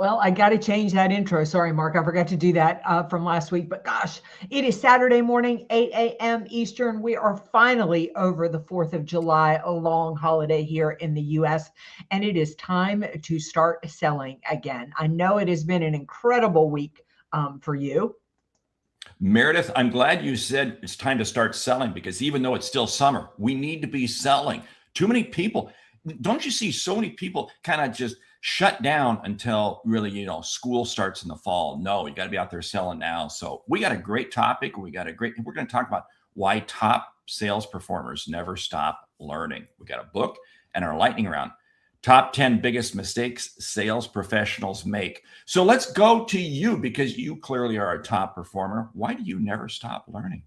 Well, I got to change that intro. Sorry, Mark. I forgot to do that from last week. But gosh, it is Saturday morning, 8 a.m. Eastern. We are finally over the 4th of July, a long holiday here in the U.S., and it is time to start selling again. I know it has been an incredible week for you. Meredith, I'm glad you said it's time to start selling, because even though it's still summer, we need to be selling. Too many people, don't you see so many people kind of just shut down until really, school starts in the fall? No, you got to be out there selling now. So we got a great topic. We're going to talk about why top sales performers never stop learning. We got a book and our lightning round. Top 10 biggest mistakes sales professionals make. So let's go to you, because you clearly are a top performer. Why do you never stop learning?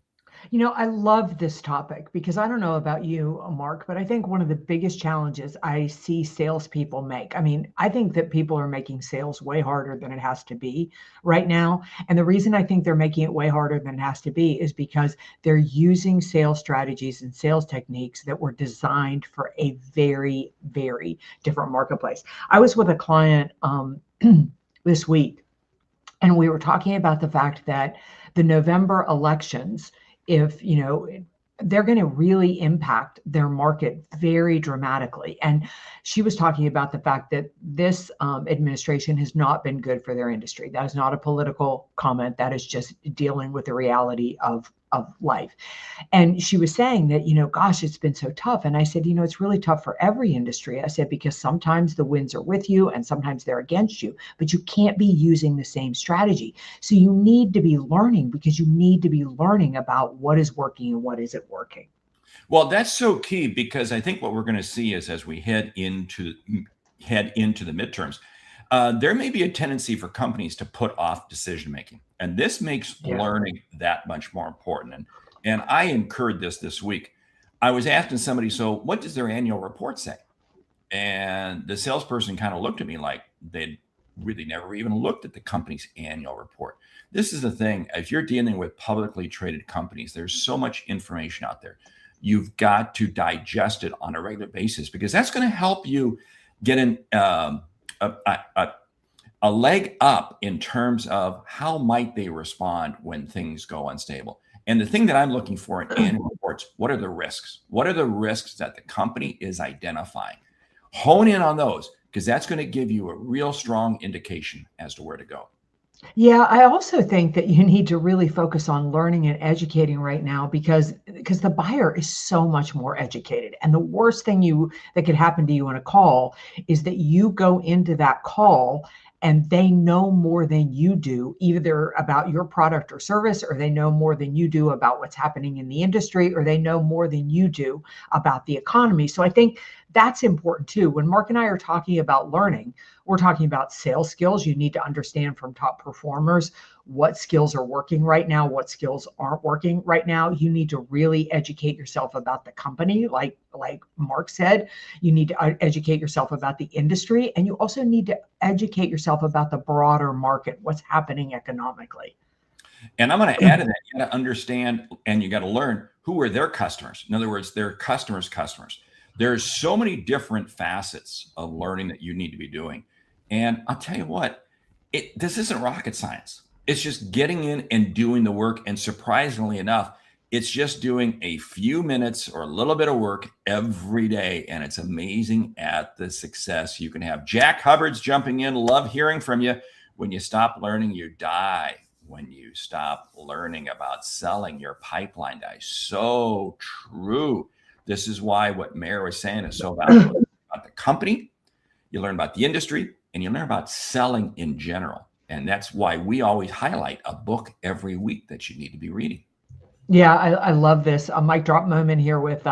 I love this topic because I don't know about you, Mark, but I think one of the biggest challenges I see salespeople make. I think that people are making sales way harder than it has to be right now. And the reason I think they're making it way harder than it has to be is because they're using sales strategies and sales techniques that were designed for a very, very different marketplace. I was with a client this week, and we were talking about the fact that the November elections, if they're going to really impact their market very dramatically. And she was talking about the fact that this administration has not been good for their industry. That is not a political comment. That is just dealing with the reality of life. And she was saying that, gosh, it's been so tough. And I said, it's really tough for every industry. I said, because sometimes the winds are with you and sometimes they're against you, but you can't be using the same strategy. So you need to be learning, because you need to be learning about what is working and what isn't working. Well, that's so key, because I think what we're going to see is, as we head into the midterms, there may be a tendency for companies to put off decision making, and this makes learning that much more important. And I incurred this week. I was asking somebody, so what does their annual report say? And the salesperson kind of looked at me like they'd really never even looked at the company's annual report. This is the thing. If you're dealing with publicly traded companies, there's so much information out there. You've got to digest it on a regular basis, because that's going to help you get a leg up in terms of how might they respond when things go unstable. And the thing that I'm looking for in annual reports, what are the risks? What are the risks that the company is identifying? Hone in on those, because that's going to give you a real strong indication as to where to go. Yeah, I also think that you need to really focus on learning and educating right now, because the buyer is so much more educated. And the worst thing that could happen to you in a call is that you go into that call and they know more than you do, either about your product or service, or they know more than you do about what's happening in the industry, or they know more than you do about the economy. So I think that's important too. When Mark and I are talking about learning, we're talking about sales skills. You need to understand from top performers what skills are working right now, what skills aren't working right now. You need to really educate yourself about the company, like Mark said. You need to educate yourself about the industry, and you also need to educate yourself about the broader market, what's happening economically. And I'm going to add to that, you got to understand and you got to learn who are their customers. In other words, their customers' customers. There's so many different facets of learning that you need to be doing. And I'll tell you what, this isn't rocket science. It's just getting in and doing the work. And surprisingly enough, it's just doing a few minutes or a little bit of work every day. And it's amazing at the success you can have. Jack Hubbard's jumping in. Love hearing from you. When you stop learning, you die. When you stop learning about selling, your pipeline dies. So true. This is why what Mayor was saying is so valuable. About the company, you learn about the industry, and you learn about selling in general. And that's why we always highlight a book every week that you need to be reading. Yeah, I love this. A mic drop moment here with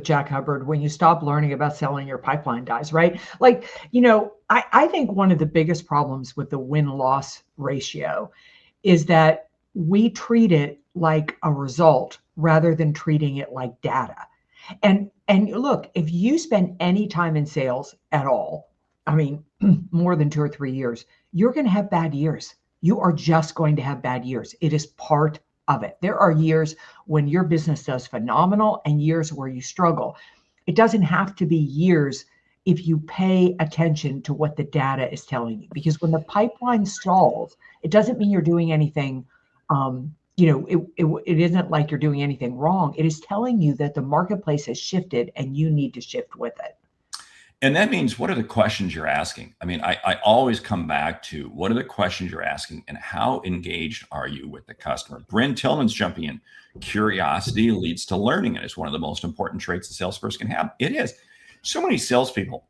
Jack Hubbard. When you stop learning about selling, your pipeline dies, right? I think one of the biggest problems with the win-loss ratio is that we treat it like a result rather than treating it like data. And look, if you spend any time in sales at all, more than 2 or 3 years, you're going to have bad years. You are just going to have bad years. It is part of it. There are years when your business does phenomenal and years where you struggle. It doesn't have to be years if you pay attention to what the data is telling you. Because when the pipeline stalls, it doesn't mean you're doing anything, it isn't like you're doing anything wrong. It is telling you that the marketplace has shifted and you need to shift with it. And that means, what are the questions you're asking? I mean, I always come back to, what are the questions you're asking and how engaged are you with the customer? Bryn Tillman's jumping in. Curiosity leads to learning, and it's one of the most important traits a salesperson can have. It is. So many salespeople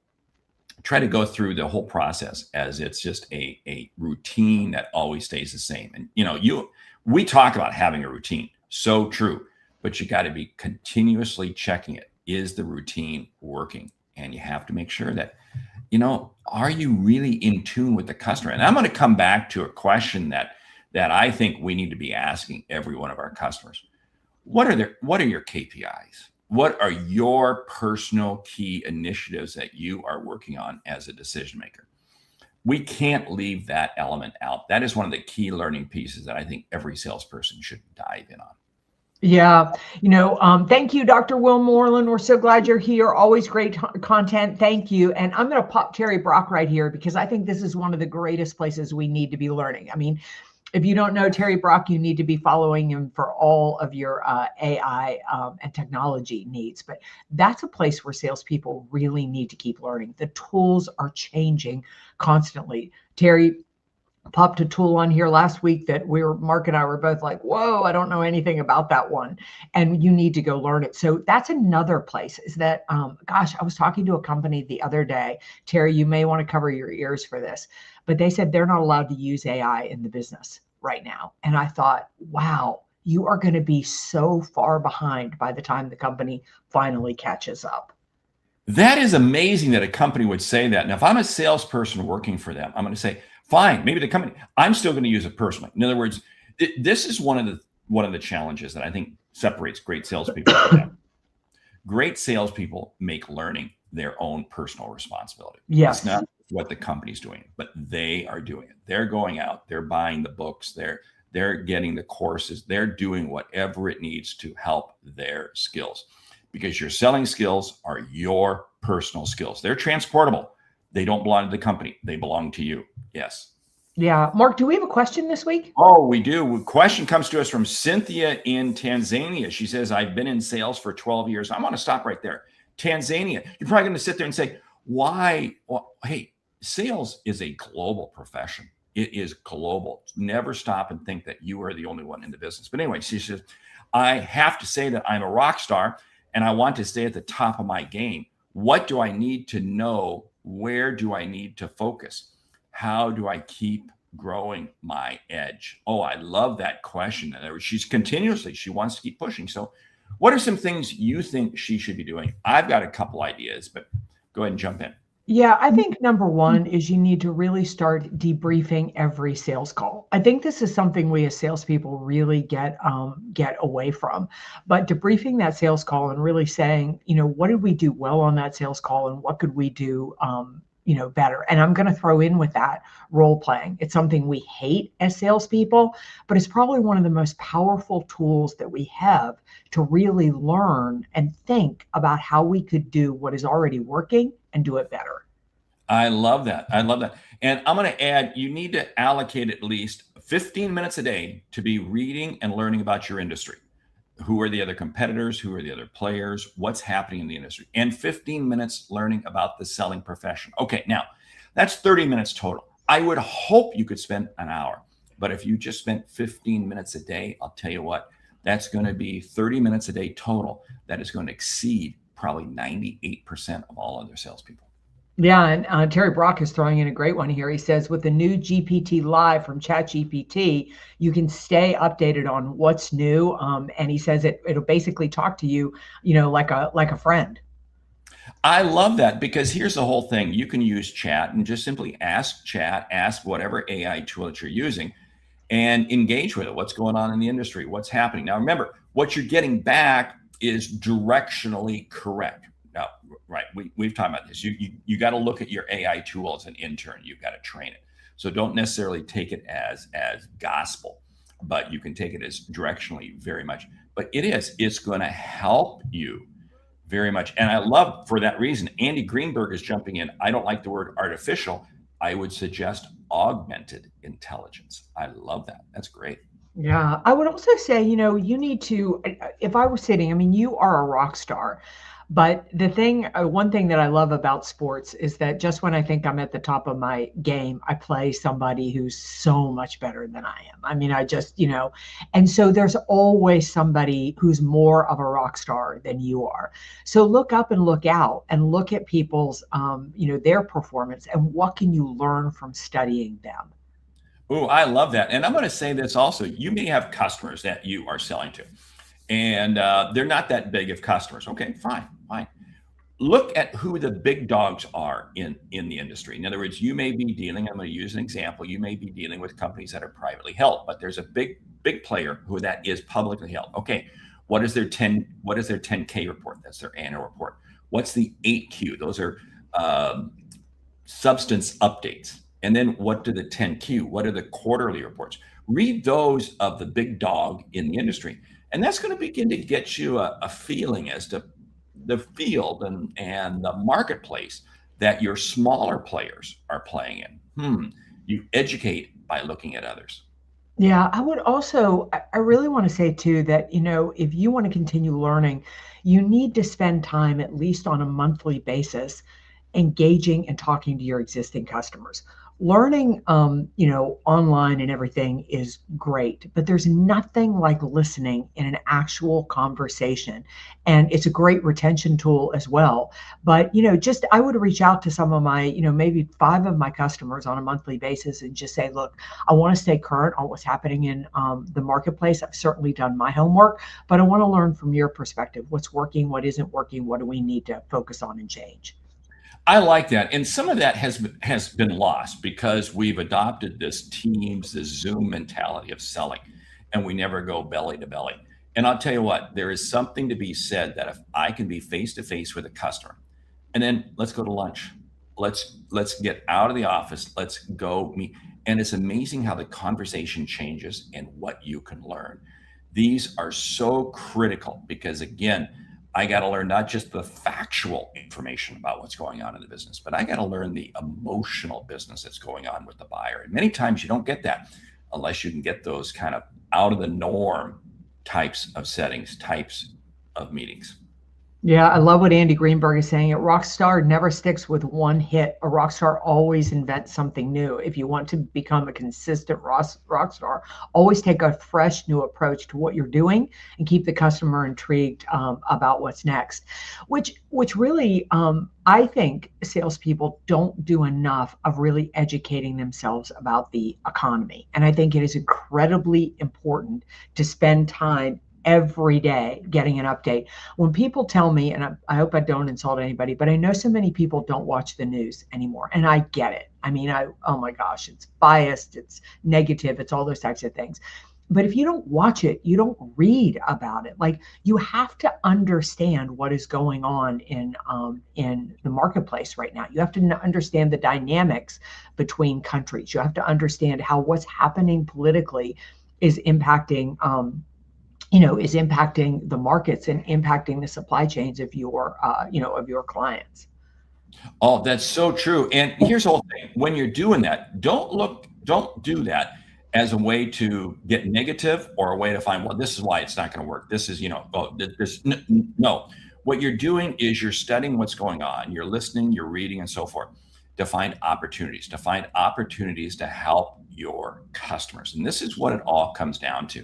try to go through the whole process as it's just a routine that always stays the same. And we talk about having a routine, so true, but you got to be continuously checking it. Is the routine working? And you have to make sure that, are you really in tune with the customer? And I'm going to come back to a question that I think we need to be asking every one of our customers. What are your KPIs? What are your personal key initiatives that you are working on as a decision maker? We can't leave that element out. That is one of the key learning pieces that I think every salesperson should dive in on. Yeah. Thank you, Dr. Will Moreland. We're so glad you're here. Always great content. Thank you. And I'm going to pop Terry Brock right here because I think this is one of the greatest places we need to be learning. I mean, if you don't know Terry Brock, you need to be following him for all of your AI and technology needs. But that's a place where salespeople really need to keep learning. The tools are changing constantly. Terry popped a tool on here last week that Mark and I were both like, whoa, I don't know anything about that one. And you need to go learn it. So that's another place is that, I was talking to a company the other day. Terry, you may want to cover your ears for this, but they said they're not allowed to use AI in the business right now. And I thought, wow, you are going to be so far behind by the time the company finally catches up. That is amazing that a company would say that. Now, if I'm a salesperson working for them, I'm going to say, fine, maybe the company, I'm still going to use it personally. In other words, this is one of the challenges that I think separates great salespeople from them. Great salespeople make learning their own personal responsibility. Yes. It's not what the company's doing, but they are doing it. They're going out, they're buying the books, they're getting the courses, they're doing whatever it needs to help their skills. Because your selling skills are your personal skills. They're transportable. They don't belong to the company. They belong to you. Yes. Yeah. Mark, do we have a question this week? Oh, we do. A question comes to us from Cynthia in Tanzania. She says, I've been in sales for 12 years. I want to stop right there. Tanzania. You're probably going to sit there and say, why? Well, hey, sales is a global profession. It is global. Never stop and think that you are the only one in the business. But anyway, she says, I have to say that I'm a rock star and I want to stay at the top of my game. What do I need to know? Where do I need to focus? How do I keep growing my edge? Oh, I love that question. She wants to keep pushing. So what are some things you think she should be doing? I've got a couple ideas, but go ahead and jump in. Yeah, I think number one is you need to really start debriefing every sales call. I think this is something we as salespeople really get away from. But debriefing that sales call and really saying, what did we do well on that sales call and what could we do better. And I'm going to throw in with that role playing. It's something we hate as salespeople, but it's probably one of the most powerful tools that we have to really learn and think about how we could do what is already working and do it better. I love that. And I'm going to add, you need to allocate at least 15 minutes a day to be reading and learning about your industry. Who are the other competitors? Who are the other players? What's happening in the industry? And 15 minutes learning about the selling profession. Okay, now that's 30 minutes total. I would hope you could spend an hour, but if you just spent 15 minutes a day, I'll tell you what, that's going to be 30 minutes a day total. That is going to exceed probably 98% of all other salespeople. Yeah, and Terry Brock is throwing in a great one here. He says, with the new GPT Live from ChatGPT, you can stay updated on what's new. And he says it'll basically talk to you, like a friend. I love that because here's the whole thing. You can use chat and just simply ask whatever AI tool that you're using and engage with it. What's going on in the industry? What's happening? Now, remember, what you're getting back is directionally correct. Now, right, we've talked about this. You got to look at your AI tool as an intern. You've got to train it. So don't necessarily take it as gospel, but you can take it as directionally very much. But it's going to help you very much. And I love, for that reason, Andy Greenberg is jumping in. I don't like the word artificial. I would suggest augmented intelligence. I love that. That's great. Yeah, I would also say, you need to, if I were sitting, I mean, you are a rock star. But one thing that I love about sports is that just when I think I'm at the top of my game, I play somebody who's so much better than I am. I mean, and so there's always somebody who's more of a rock star than you are. So look up and look out and look at people's, their performance and what can you learn from studying them. Oh, I love that. And I'm going to say this also. You may have customers that you are selling to, and they're not that big of customers. Okay, fine, fine. Look at who the big dogs are in the industry. In other words, you may be dealing, I'm going to use an example, you may be dealing with companies that are privately held, but there's a big player who that is publicly held. Okay, what is their 10K report? That's their annual report. What's the 8Q? Those are substance updates. And then what do the 10Q? What are the quarterly reports? Read those of the big dog in the industry. And that's going to begin to get you a feeling as to the field and the marketplace that your smaller players are playing in. You educate by looking at others. Yeah, I really want to say too that, if you want to continue learning, you need to spend time at least on a monthly basis engaging and talking to your existing customers. Learning, online and everything is great, but there's nothing like listening in an actual conversation. And it's a great retention tool as well. But, I would reach out to some of my, maybe 5 of my customers on a monthly basis and just say, look, I want to stay current on what's happening in the marketplace. I've certainly done my homework, but I want to learn from your perspective, what's working, what isn't working, what do we need to focus on and change. I like that. And some of that has been lost because we've adopted this Zoom mentality of selling, and we never go belly to belly. And I'll tell you what, there is something to be said that if I can be face to face with a customer, and then let's go to lunch, let's get out of the office, let's go meet. And it's amazing how the conversation changes and what you can learn. These are so critical because, again, I got to learn not just the factual information about what's going on in the business, but I got to learn the emotional business that's going on with the buyer. And many times you don't get that unless you can get those kind of out of the norm types of settings, types of meetings. Yeah, I love what Andy Greenberg is saying. A rock star never sticks with one hit. A rock star always invents something new. If you want to become a consistent rock star, always take a fresh new approach to what you're doing and keep the customer intrigued about what's next. Which really, I think salespeople don't do enough of really educating themselves about the economy. And I think it is incredibly important to spend time every day getting an update. When people tell me, and I hope I don't insult anybody, but I know so many people don't watch the news anymore, and I get it. I mean, oh my gosh, it's biased, it's negative, it's all those types of things. But if you don't watch it, you don't read about it. Like, you have to understand what is going on in the marketplace right now. You have to understand the dynamics between countries. You have to understand how what's happening politically is impacting is impacting the markets and impacting the supply chains of your clients. Oh, that's so true. And here's the whole thing. When you're doing that, don't do that as a way to get negative or a way to find, well, this is why it's not going to work. This is, no. What you're doing is you're studying what's going on. You're listening, you're reading, and so forth to find opportunities to help your customers. And this is what it all comes down to.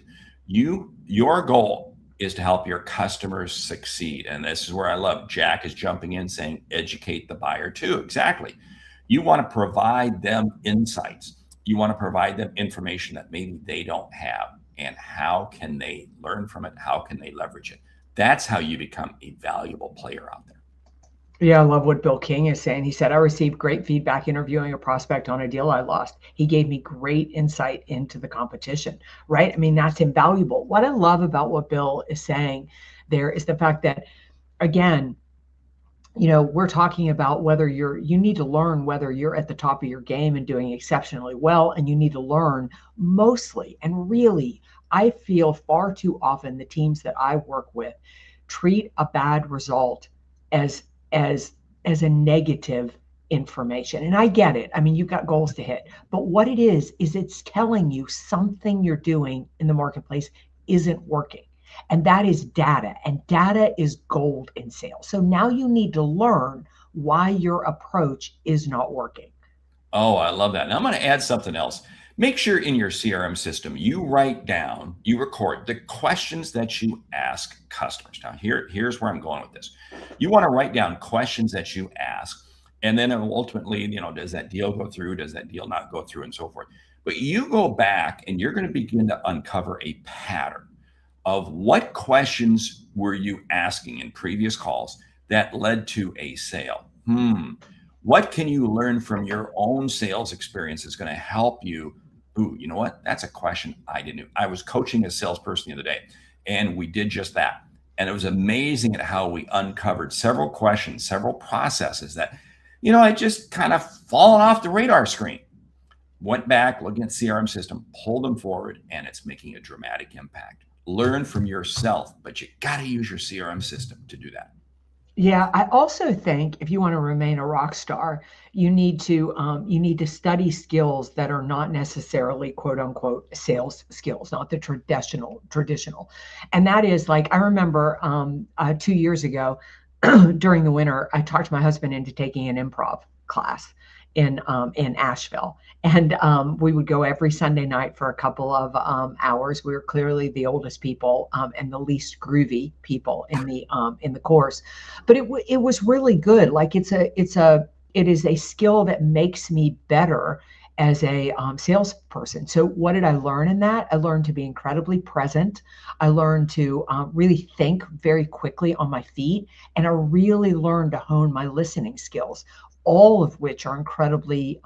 Your goal is to help your customers succeed. And this is where I love Jack is jumping in saying, educate the buyer too. Exactly. You want to provide them insights. You want to provide them information that maybe they don't have. And how can they learn from it? How can they leverage it? That's how you become a valuable player out there. Yeah, I love what Bill King is saying. He said, I received great feedback interviewing a prospect on a deal I lost. He gave me great insight into the competition, right? I mean, that's invaluable. What I love about what Bill is saying there is the fact that, again, we're talking about whether you need to learn whether you're at the top of your game and doing exceptionally well, and you need to learn mostly. And really, I feel far too often the teams that I work with treat a bad result as as as a negative information. And I get it. I mean, you've got goals to hit, but what it is it's telling you something you're doing in the marketplace isn't working. And that is data. And data is gold in sales. So now you need to learn why your approach is not working. Oh, I love that. Now I'm going to add something else. Make sure in your CRM system, you write down, you record the questions that you ask customers. Now, here's where I'm going with this. You want to write down questions that you ask, and then ultimately, does that deal go through? Does that deal not go through, and so forth? But you go back and you're going to begin to uncover a pattern of what questions were you asking in previous calls that led to a sale. What can you learn from your own sales experience is going to help you? Ooh, you know what? That's a question I didn't know. I was coaching a salesperson the other day, and we did just that. And it was amazing at how we uncovered several questions, several processes that, I just kind of fallen off the radar screen. Went back, looking at CRM system, pulled them forward, and it's making a dramatic impact. Learn from yourself, but you got to use your CRM system to do that. Yeah, I also think if you want to remain a rock star, you need to study skills that are not necessarily quote unquote sales skills, not the traditional. And that is like I remember 2 years ago during the winter, I talked my husband into taking an improv class in Asheville, and we would go every Sunday night for a couple of hours. We were clearly the oldest people and the least groovy people in the course, but it was really good. Like it is a skill that makes me better as a salesperson. So what did I learn in that? I learned to be incredibly present. I learned to really think very quickly on my feet, and I really learned to hone my listening skills, all of which are incredibly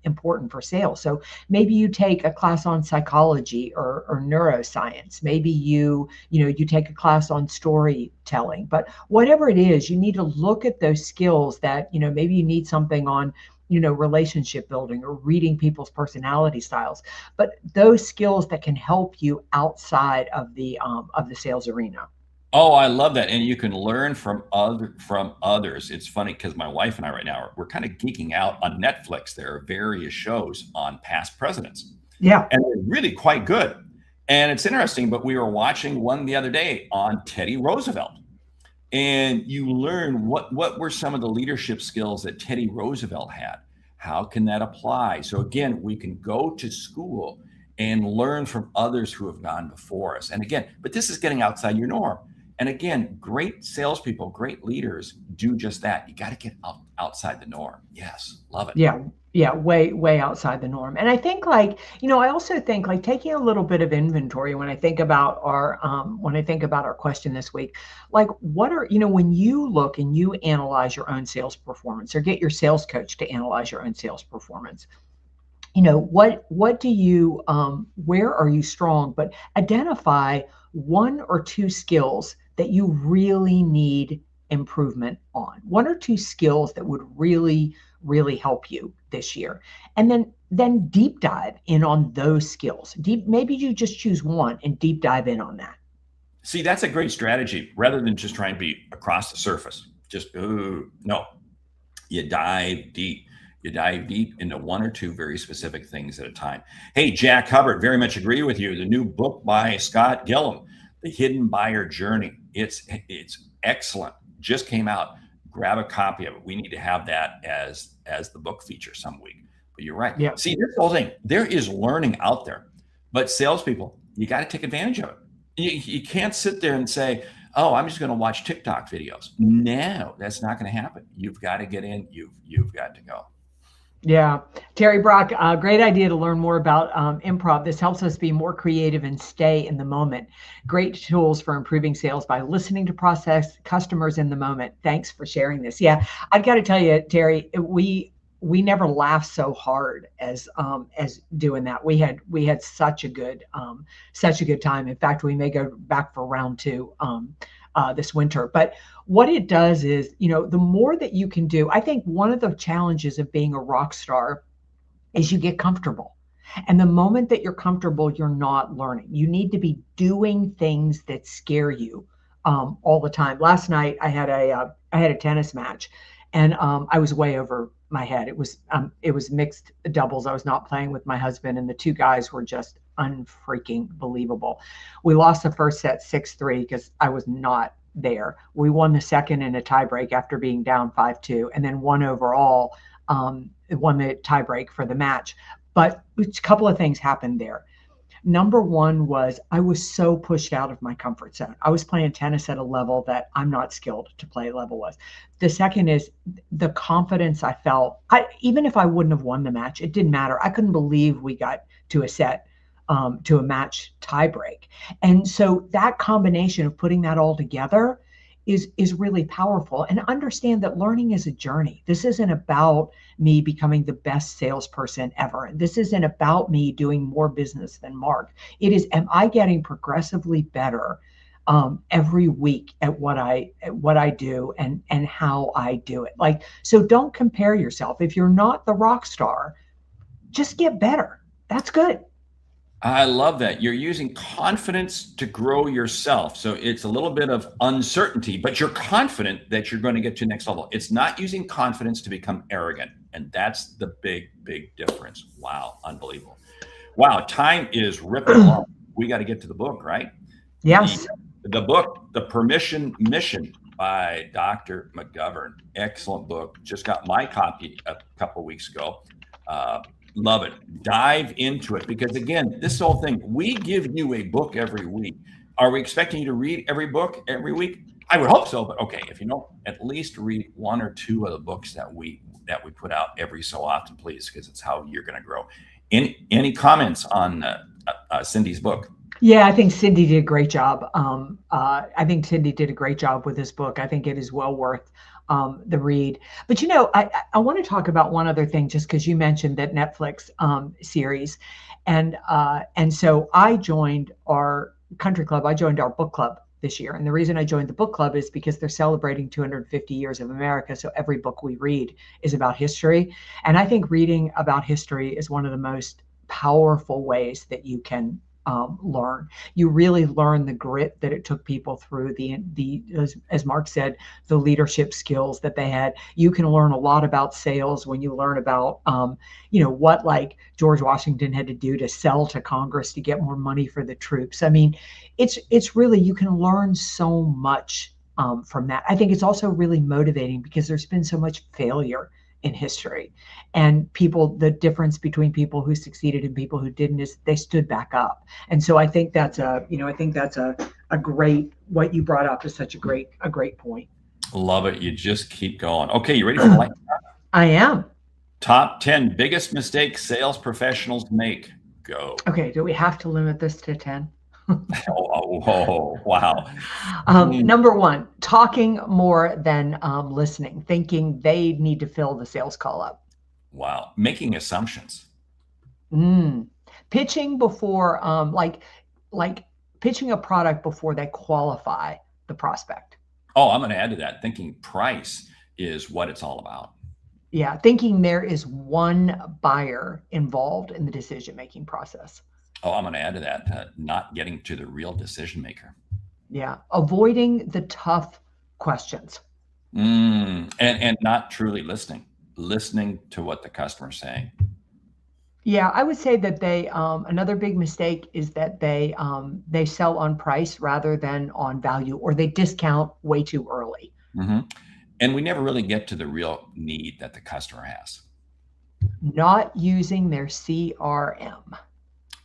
important for sales. So maybe you take a class on psychology or neuroscience. Maybe you take a class on storytelling. But whatever it is, you need to look at those skills that, maybe you need something on, relationship building or reading people's personality styles. But those skills that can help you outside of the sales arena. Oh, I love that. And you can learn from others. It's funny because my wife and I right now, we're kind of geeking out on Netflix. There are various shows on past presidents. Yeah. And they're really quite good. And it's interesting, but we were watching one the other day on Teddy Roosevelt. And you learn what were some of the leadership skills that Teddy Roosevelt had. How can that apply? So again, we can go to school and learn from others who have gone before us. And again, but this is getting outside your norm. And again, great salespeople, great leaders do just that. You got to get outside the norm. Yes, love it. Yeah, way outside the norm. And I think I also think like taking a little bit of inventory when I think about our question this week, like what are, when you look and you analyze your own sales performance or get your sales coach to analyze your own sales performance, what do you, where are you strong, but identify one or two skills that you really need improvement on, one or two skills that would really help you this year. And then deep dive in on those skills. Maybe you just choose one and deep dive in on that. See, that's a great strategy rather than just trying to be across the surface. Just, no, you dive deep. You dive deep into one or two very specific things at a time. Hey, Jack Hubbard, very much agree with you. The new book by Scott Gillum, The Hidden Buyer Journey. It's excellent. Just came out. Grab a copy of it. We need to have that as the book feature some week. But you're right. Yeah. See, this whole thing, there is learning out there. But salespeople, you got to take advantage of it. You can't sit there and say, oh, I'm just going to watch TikTok videos. No, that's not going to happen. You've got to get in. You've got to go. Yeah. Terry Brock, great idea to learn more about improv. This helps us be more creative and stay in the moment. Great tools for improving sales by listening to process customers in the moment. Thanks for sharing this. Yeah, I've got to tell you, Terry, we never laughed so hard as doing that. We had such a good time. In fact, we may go back for round two this winter. But what it does is, the more that you can do, I think one of the challenges of being a rock star is you get comfortable. And the moment that you're comfortable, you're not learning. You need to be doing things that scare you all the time. Last night, I had I had a tennis match, and I was way over my head. It was mixed doubles. I was not playing with my husband, and the two guys were just unfreaking believable. We lost the first set 6-3 because I was not there. We won the second in a tiebreak after being down 5-2, and then won overall. Won the tiebreak for the match. But a couple of things happened there. Number one was I was so pushed out of my comfort zone. I was playing tennis at a level that I'm not skilled to play level was. The second is the confidence I felt. Even if I wouldn't have won the match, it didn't matter. I couldn't believe we got to a set, to a match tiebreak. And so that combination of putting that all together is really powerful. And understand that learning is a journey. This isn't about me becoming the best salesperson ever. This isn't about me doing more business than Mark. It is, am I getting progressively better every week at what I do and how I do it? Like, so don't compare yourself. If you're not the rock star, just get better. That's good. I love that. You're using confidence to grow yourself. So it's a little bit of uncertainty, but you're confident that you're going to get to the next level. It's not using confidence to become arrogant. And that's the big, big difference. Wow. Unbelievable. Wow. Time is ripping along. We got to get to the book, right? Yes. The book, The Permission Mission by Dr. McGovern. Excellent book. Just got my copy a couple of weeks ago. Love it. Dive into it, because again, this whole thing, we give you a book every week. Are we expecting you to read every book every week? I would hope so, but okay, if you don't, at least read one or two of the books that we put out every so often, please, because it's how you're going to grow. Any comments on Cindy's book? Yeah, I think Cindy did a great job. I think Cindy did a great job with this book. I think it is well worth the read. But I want to talk about one other thing, just because you mentioned that Netflix series, and so I joined our country club. I joined our book club this year, and the reason I joined the book club is because they're celebrating 250 years of America. So every book we read is about history, and I think reading about history is one of the most powerful ways that you can learn. You really learn the grit that it took people through, as Mark said, the leadership skills that they had. You can learn a lot about sales when you learn about what like George Washington had to do to sell to Congress to get more money for the troops. I mean, it's really, you can learn so much from that. I think it's also really motivating because there's been so much failure in history, and the difference between people who succeeded and people who didn't is they stood back up. And so I think that's a great, what you brought up is such a great point. Love it. You just keep going. Okay, you ready for the light? I am. Top 10 biggest mistakes sales professionals make. Go. Okay, do we have to limit this to 10? Wow. Number one, talking more than listening, thinking they need to fill the sales call up. Wow. Making assumptions. Pitching before, like pitching a product before they qualify the prospect. Oh, I'm going to add to that. Thinking price is what it's all about. Yeah. Thinking there is one buyer involved in the decision-making process. Oh, I'm going to add to that, not getting to the real decision maker. Yeah. Avoiding the tough questions. And not truly listening to what the customer's saying. Yeah, I would say that they, another big mistake is that they sell on price rather than on value, or they discount way too early. Mm-hmm. And we never really get to the real need that the customer has. Not using their CRM.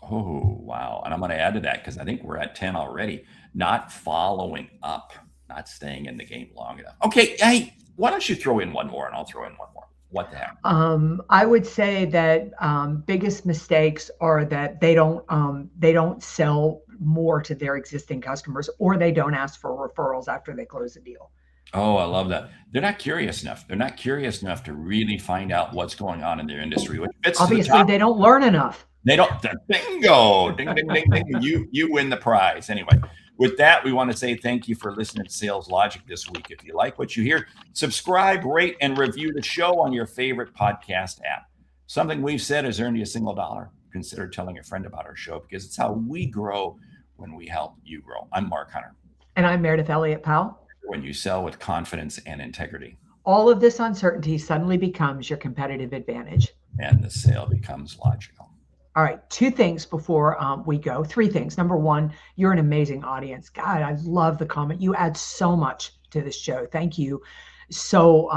Oh, wow. And I'm going to add to that because I think we're at 10 already. Not following up, not staying in the game long enough. Okay. Hey, why don't you throw in one more and I'll throw in one more. What the heck? I would say that biggest mistakes are that they don't sell more to their existing customers, or they don't ask for referrals after they close a deal. Oh, I love that. They're not curious enough. They're not curious enough to really find out what's going on in their industry. Which fits obviously, they don't learn enough. They don't. Bingo! Ding, ding, ding, ding. You win the prize. Anyway, with that, we want to say thank you for listening to Sales Logic this week. If you like what you hear, subscribe, rate, and review the show on your favorite podcast app. Something we've said has earned you a single dollar. Consider telling a friend about our show, because it's how we grow when we help you grow. I'm Mark Hunter. And I'm Meridith Elliott Powell. when you sell with confidence and integrity. All of this uncertainty suddenly becomes your competitive advantage. And the sale becomes logical. All right, two things before we go. Three things. Number one, you're an amazing audience. God, I love the comment. You add so much to this show. Thank you so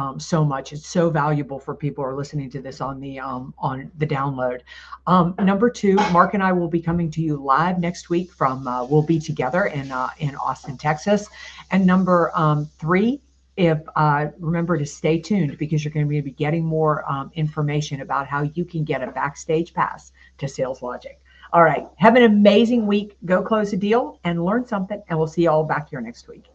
much. It's so valuable for people who are listening to this on the download. Number two, Mark and I will be coming to you live next week from we'll be together in Austin, Texas. And number three, remember to stay tuned, because you're going to be getting more information about how you can get a backstage pass to Sales Logic. All right, have an amazing week. Go close a deal and learn something, and we'll see you all back here next week.